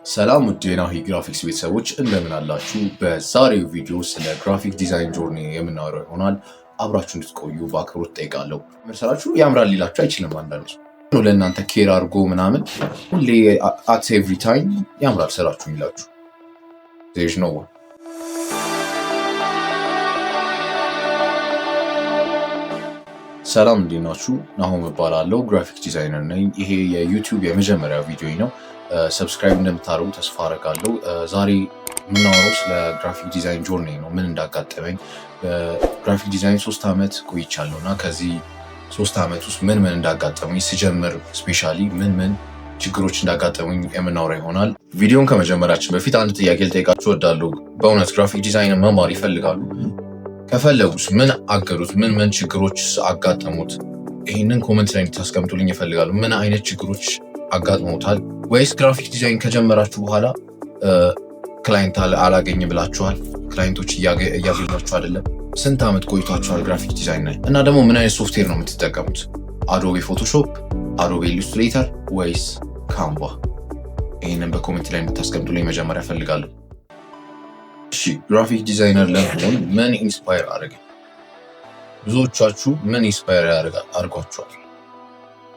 ሰላም ውድ የናሂ ግራፊክስ ቤተሰቦች እንደምን አላችሁ? በዛሬው ቪዲዮ ስለ ግራፊክ ዲዛይን ጆርኒ የምናወራው ይሆናል። አብራችሁ እንድትቆዩ በአክብሮት ጠይቃለሁ። መሰላችሁ ያምራል ሊላችሁ አይችልም። አንዳንድ ነው ለእናንተ ኬር አድርጎ ምናምን ሁሌ አት ኤቭሪ ታይም ያምራል ስራችሁ የሚላችሁ ዜሽ ነው። ሰላም እንዴት ናችሁ? ናሆም እባላለሁ። ግራፊክ ዲዛይነር ነኝ። ይሄ የዩቲዩብ የመጀመሪያ ቪዲዮ ነው። ሰብስክራይብ እንደምታደርጉ ተስፋ አደርጋለሁ። ዛሬ የምናወራው ስለ ግራፊክ ዲዛይን ጆርኒ ነው። ምን እንዳጋጠመኝ በግራፊክ ዲዛይን 3 ዓመት ቆይቻለሁ እና ከዚህ 3 ዓመት ውስጥ ምን እንዳጋጠመኝ ስጀምር ስፔሻሊ ምን ችግሮች እንዳጋጠሙኝ የምናወራ ይሆናል። ቪዲዮን ከመጀመራችን በፊት አንድ ጥያቄ ልጠይቃችሁ እወዳለሁ። በእውነት ግራፊክ ዲዛይን መማር ይፈልጋሉ? ከፈለጉስ ምን አገዱት? ምን ችግሮች አጋጠሙት? ይህንን ኮመንት ላይ እንድታስቀምጡልኝ ይፈልጋሉ። ምን አይነት ችግሮች አጋጥሞታል? ወይስ ግራፊክ ዲዛይን ከጀመራችሁ በኋላ ክላይንት አላገኝ ብላችኋል? ክላይንቶች እያገኛችሁ አይደለም? ስንት ዓመት ቆይቷችኋል ግራፊክ ዲዛይን ላይ? እና ደግሞ ምን አይነት ሶፍትዌር ነው የምትጠቀሙት? አዶቤ ፎቶሾፕ፣ አዶቤ ኢሉስትሬተር ወይስ ካንቫ? ይህንን በኮሜንት ላይ እንድታስቀምጡልኝ መጀመሪያ እፈልጋለሁ። እሺ፣ ግራፊክ ዲዛይነር ለመሆን ምን ኢንስፓየር አደረገ? ብዙዎቻችሁ ምን ኢንስፓየር አድርጓችኋል?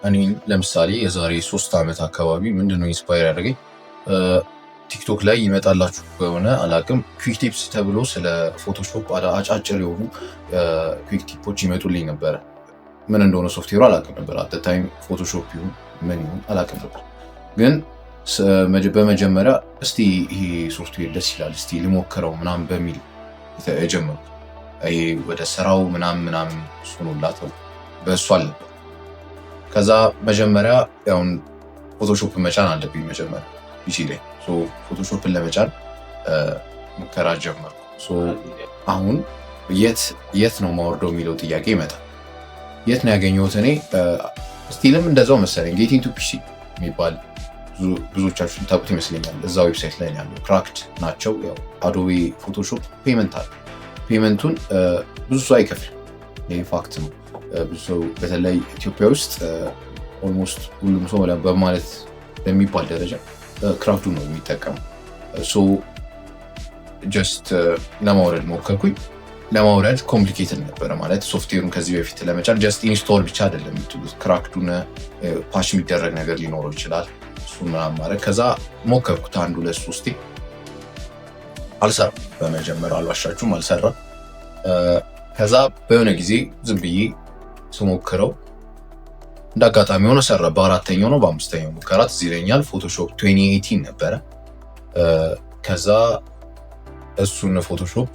እኔ ለምሳሌ የዛሬ 3 ዓመት አካባቢ ምንድነው ኢንስፓየር ያደረገኝ? ቲክቶክ ላይ ይመጣላችሁ ከሆነ አላቅም፣ ኩዊክ ቲፕስ ተብሎ ስለ ፎቶሾፕ አጫጭር የሆኑ ኩዊክ ቲፖች ይመጡልኝ ነበረ። ምን እንደሆነ ሶፍትዌሩ አላቅም ነበር። አት ታይም ፎቶሾፕ ይሁን ምን ይሁን አላቅም ነበር። ግን በመጀመሪያ እስቲ ይሄ ሶፍትዌር ደስ ይላል እስቲ ልሞክረው ምናምን በሚል የጀመርኩት ይሄ ወደ ስራው ምናምን ሱኑላት በእሱ አልነበር። ከዛ መጀመሪያ ያውን ፎቶሾፕ መጫን አለብኝ መጀመሪያ ፒሲ ላይ። ፎቶሾፕን ለመጫን ሙከራ ጀመርኩ። አሁን የት ነው ማወርደው የሚለው ጥያቄ ይመጣል። የት ነው ያገኘሁት? እኔ ስቲልም እንደዛው መሰለኝ ጌቲንግ ቱ ፒሲ የሚባል ብዙዎቻችሁ ታውቁት ይመስለኛል። እዛ ዌብሳይት ላይ ያለው ክራክድ ናቸው። ያው አዶቤ ፎቶሾፕ ፔመንት አለ። ፔመንቱን ብዙ ሰው አይከፍልም። ይሄ ፋክት ነው። ብዙ ሰው በተለይ ኢትዮጵያ ውስጥ ኦልሞስት ሁሉም ሰው በማለት በሚባል ደረጃ ክራክዱ ነው የሚጠቀመው። ጀስት ለማውረድ ሞከርኩኝ። ለማውረድ ኮምፕሊኬትድ ነበረ። ማለት ሶፍትዌሩን ከዚህ በፊት ለመጫን ጀስት ኢንስቶል ብቻ አይደለም የምትሉት፣ ክራክዱን ፓች የሚደረግ ነገር ሊኖረው ይችላል። እሱን ምናምን ማድረግ ከዛ ሞከርኩት 1 2 3 አልሰራም። በመጀመሪያ አልዋሻችሁም አልሰራም። ከዛ በሆነ ጊዜ ዝም ብዬ ስሞክረው እንዳጋጣሚ ሆነ ሰራ። በአራተኛው ነው በአምስተኛው ሙከራ ትዝ ይለኛል ፎቶሾፕ 2018 ነበረ። ከዛ እሱን ፎቶሾፕ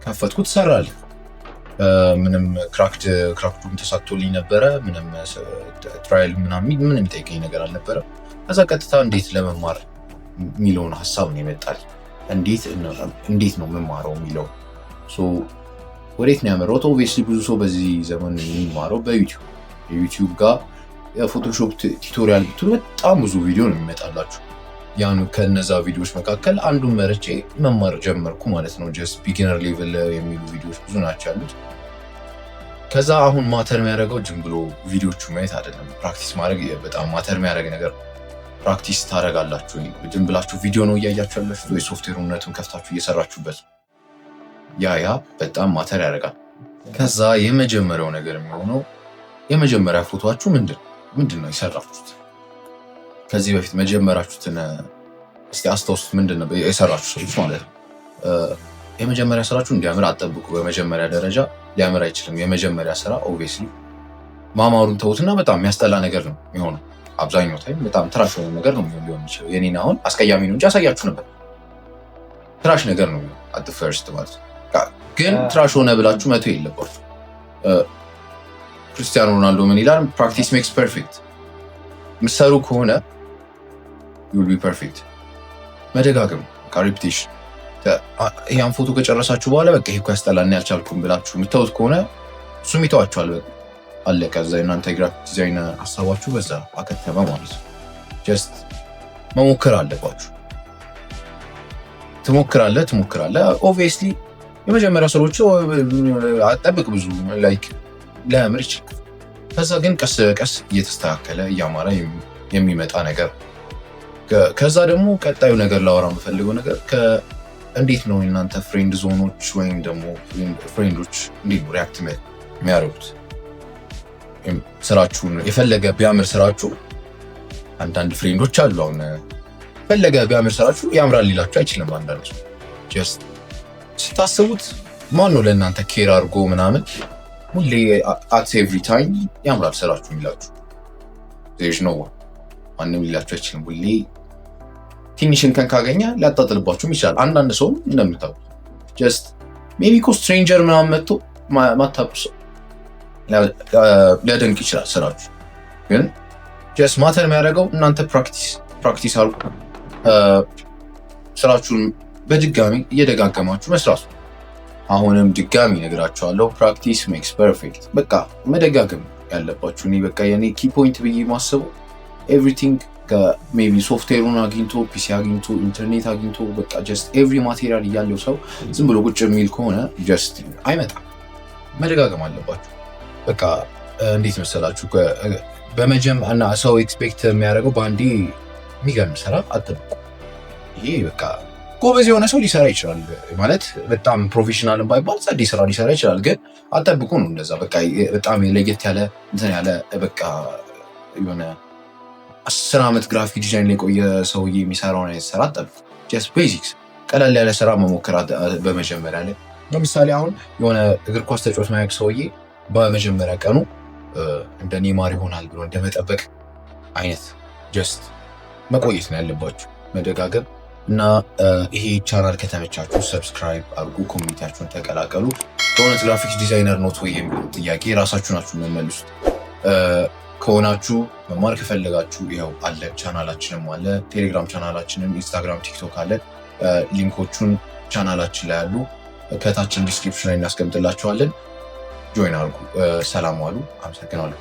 ከፈትኩት ሰራል። ምንም ክራክዱን ተሳክቶልኝ ነበረ። ምንም ትራይል ምንም ጠይቀኝ ነገር አልነበረ። ከዛ ቀጥታ እንዴት ለመማር የሚለውን ሀሳብ ነው ይመጣል። እንዴት ነው መማረው የሚለው ወዴት ነው ያመራው? ኦብቪየስሊ ብዙ ሰው በዚህ ዘመን የሚማረው በዩቲዩብ ጋር የፎቶሾፕ ቲዩቶሪያል ብትሉ በጣም ብዙ ቪዲዮ ነው የሚመጣላችሁ። ያን ከነዛ ቪዲዮዎች መካከል አንዱን መርጬ መማር ጀመርኩ ማለት ነው። ጀስት ቢጊነር ሌቭል የሚሉ ቪዲዮዎች ብዙ ናቸው ያሉት። ከዛ አሁን ማተር የሚያደርገው ዝም ብሎ ቪዲዮቹ ማየት አይደለም፣ ፕራክቲስ ማድረግ በጣም ማተር የሚያደርግ ነገር። ፕራክቲስ ታደርጋላችሁ። ዝም ብላችሁ ቪዲዮ ነው እያያችሁ ያላችሁት ወይ ሶፍትዌሩነቱን ከፍታችሁ እየሰራችሁበት? ያ በጣም ማተር ያደርጋል። ከዛ የመጀመሪያው ነገር የሚሆነው የመጀመሪያ ፎቶአችሁ ምንድን ነው የሰራችሁት? ከዚህ በፊት መጀመራችሁትን እስቲ አስታውሱት። ምንድን ነው የሰራችሁ ሰዎች ማለት ነው። የመጀመሪያ ስራችሁ እንዲያምር አጠብቁ። በመጀመሪያ ደረጃ ሊያምር አይችልም። የመጀመሪያ ስራ ኦብቪየስሊ ማማሩን ተውትና በጣም የሚያስጠላ ነገር ነው የሚሆነው። አብዛኛው ታይም በጣም ትራሽ የሆነ ነገር ነው ሊሆን ይችላል። የኔን አሁን አስቀያሚ ነው እንጂ አሳያችሁ ነበር። ትራሽ ነገር ነው አት ፈርስት ማለት ነው። ግን ትራሽ ሆነ ብላችሁ መቶ የለባችሁ። ክርስቲያኖ ሮናልዶ ምን ይላል? ፕራክቲስ ሜክስ ፐርፌክት። ምሰሩ ከሆነ ዩ ዊል ቢ ፐርፌክት። መደጋገም ሪፒቲሽን። ያን ፎቶ ከጨረሳችሁ በኋላ በቃ ይሄ እኮ ያስጠላል ያልቻልኩም ብላችሁ የምታዩት ከሆነ እሱም ይተዋችኋል። በቃ አለቀ። እዛ እናንተ ግራፊክ ዲዛይን ሀሳባችሁ በዛ አከተመ ማለት ነው። ጀስት መሞከር አለባችሁ። ትሞክራለህ። ኦብቪየስሊ የመጀመሪያ ስራዎች አጠብቅ ብዙ ላይክ ሊያምር ይችላል። ከዛ ግን ቀስ በቀስ እየተስተካከለ እያማረ የሚመጣ ነገር ከዛ ደግሞ ቀጣዩ ነገር ላወራ የምፈልገው ነገር እንዴት ነው እናንተ ፍሬንድ ዞኖች ወይም ደግሞ ፍሬንዶች እንዴት ነው ሪያክት የሚያደርጉት? ስራችሁን የፈለገ ቢያምር ስራችሁ አንዳንድ ፍሬንዶች አሉ አሁን ፈለገ ቢያምር ስራችሁ ያምራል ሊላችሁ አይችልም። አንዳንድ ሰው ጀስት ስታስቡት ማን ነው ለእናንተ ኬር አድርጎ ምናምን ሁሌ አት ኤቭሪ ታይም ያምራል ስራችሁ የሚላችሁ? ዜሽ ነው ማንም ሊላችሁ አይችልም። ሁሌ ትንሽ እንከን ካገኘ ሊያጣጥልባችሁም ይችላል። አንዳንድ ሰው እንደምታውቁት ጀስት ሜቢ እኮ ስትሬንጀር ምናምን መጥቶ ማታውቁ ሰው ሊያደንቅ ይችላል ስራችሁ። ግን ጀስት ማተር የሚያደርገው እናንተ ፕራክቲስ አድርጉ፣ ስራችሁን በድጋሚ እየደጋገማችሁ መስራቱ። አሁንም ድጋሚ ነግራችኋለሁ፣ ፕራክቲስ ሜክስ ፐርፌክት። በቃ መደጋገም ያለባችሁ። እኔ በቃ የኔ ኪ ፖይንት ብዬ ማስበው ኤቭሪቲንግ ሜቢ ሶፍትዌሩን አግኝቶ ፒሲ አግኝቶ ኢንተርኔት አግኝቶ በቃ ጀስት ኤቭሪ ማቴሪያል እያለው ሰው ዝም ብሎ ቁጭ የሚል ከሆነ ጀስት አይመጣም። መደጋገም አለባችሁ። በቃ እንዴት መሰላችሁ እና ሰው ኤክስፔክት የሚያደርገው በአንዴ የሚገርም ስራ አትጠብቁ። ይሄ በቃ ጎበዝ የሆነ ሰው ሊሰራ ይችላል ማለት በጣም ፕሮፌሽናል ባይባል ጸዴ ስራ ሊሰራ ይችላል። ግን አትጠብቁ ነው እንደዛ። በቃ በጣም ለየት ያለ እንትን ያለ በቃ የሆነ 10 ዓመት ግራፊክ ዲዛይን ላይ የቆየ ሰውዬ የሚሰራውን አይነት ስራ አትጠብቁ። ጀስት ቤዚክስ ቀለል ያለ ስራ መሞከር በመጀመሪያ ላይ። ለምሳሌ አሁን የሆነ እግር ኳስ ተጫዋች ማያውቅ ሰውዬ በመጀመሪያ ቀኑ እንደ ኔማር ይሆናል ብሎ እንደመጠበቅ አይነት ጀስት መቆየት ነው ያለባችሁ፣ መደጋገም እና ይሄ ቻናል ከተመቻችሁ ሰብስክራይብ አድርጉ፣ ኮሚኒቲያችሁን ተቀላቀሉ። በእውነት ግራፊክስ ዲዛይነር ኖት ወይ የሚለው ጥያቄ ራሳችሁ ናችሁ መመልሱት። ከሆናችሁ መማር ከፈለጋችሁ ይኸው አለ፣ ቻናላችንም አለ፣ ቴሌግራም ቻናላችንም፣ ኢንስታግራም፣ ቲክቶክ አለ። ሊንኮቹን ቻናላችን ላይ ያሉ ከታችን ዲስክሪፕሽን ላይ እናስቀምጥላችኋለን። ጆይን አድርጉ። ሰላም ዋሉ። አመሰግናለሁ።